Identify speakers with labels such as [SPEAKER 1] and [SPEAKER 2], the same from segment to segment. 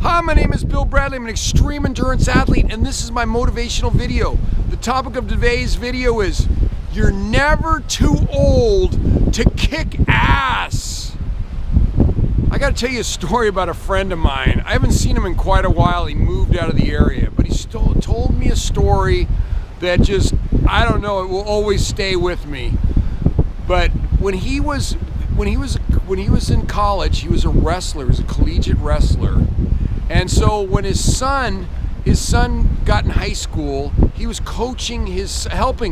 [SPEAKER 1] Hi, my name is Bill Bradley. I'm an extreme endurance athlete, and this is my motivational video. The topic of today's video is, you're never too old to kick ass. I gotta tell you a story about a friend of mine. I haven't seen him in quite a while. He moved out of the area, but he told me a story that just, I don't know, it will always stay with me. But when he was in college, he was a wrestler. He was a collegiate wrestler. And so when his son got in high school, he was helping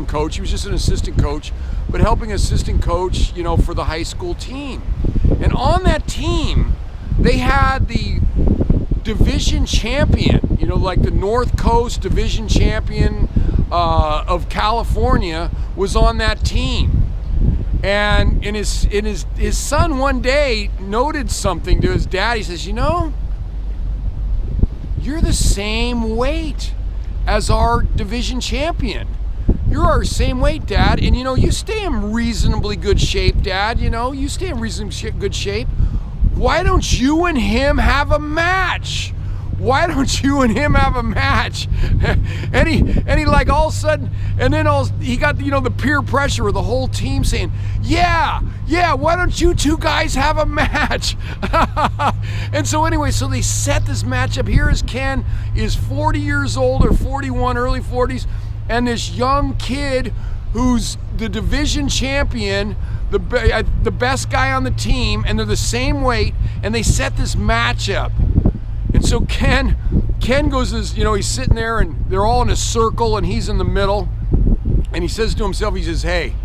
[SPEAKER 1] coach. He was just an assistant coach, but helping assistant coach, you know, for the high school team. And on that team, they had the division champion, you know, like the North Coast division champion of California was on that team. And his son one day noted something to his dad. He says, you know, you're the same weight as our division champion. You're our same weight, Dad. And you know, you stay in reasonably good shape, Dad. You know, you stay in reasonably good shape. Why don't you and him have a match? Why don't you and him have a match? and he like all of a sudden, and then he got, you know, the peer pressure of the whole team saying, yeah, why don't you two guys have a match? And so anyway, so they set this match up. Here is Ken, is 40 years old or 41, early 40s, and this young kid who's the division champion, the best guy on the team, and they're the same weight, and they set this match up. And so Ken goes, you know, he's sitting there and they're all in a circle and he's in the middle, and he says to himself, he says, hey,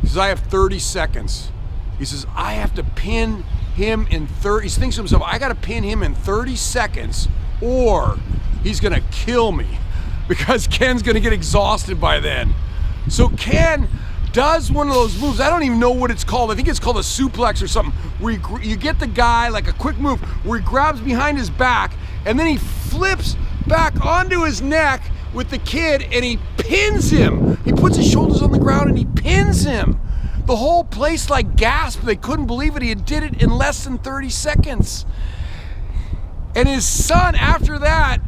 [SPEAKER 1] he says, I have 30 seconds. He says, I have to pin him in 30, he thinks to himself, I gotta pin him in 30 seconds or he's gonna kill me, because Ken's gonna get exhausted by then. So Ken does one of those moves, I don't even know what it's called, I think it's called a suplex or something, where you get the guy, like a quick move, where he grabs behind his back, and then he flips back onto his neck with the kid, and he pins him. He puts his shoulders on the ground and he pins him. The whole place like gasped, they couldn't believe it, he had did it in less than 30 seconds. And his son, after that,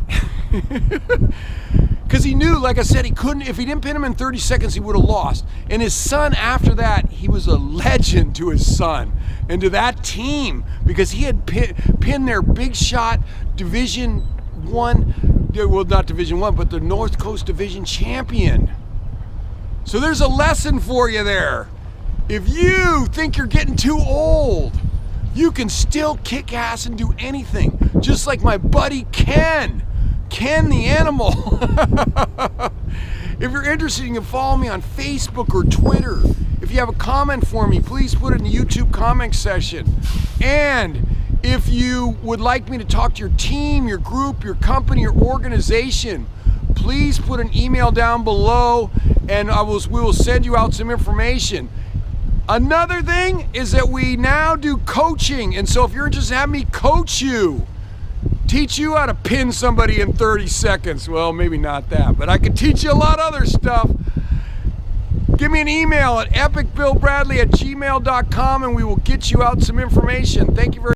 [SPEAKER 1] because he knew, like I said, he couldn't, if he didn't pin him in 30 seconds, he would have lost. And his son, after that, he was a legend to his son and to that team, because he had pinned their big shot Division 1, well, not Division 1, but the North Coast Division champion. So there's a lesson for you there. If you think you're getting too old, you can still kick ass and do anything, just like my buddy Ken the animal. If you're interested, you can follow me on Facebook or Twitter. If you have a comment for me, please put it in the YouTube comment section. And if you would like me to talk to your team, your group, your company, your organization, please put an email down below and we will send you out some information. Another thing is that we now do coaching, and so if you're interested in having me coach you, teach you how to pin somebody in 30 seconds. Well, maybe not that, but I could teach you a lot of other stuff. Give me an email at epicbillbradley@gmail.com and we will get you out some information. Thank you very much.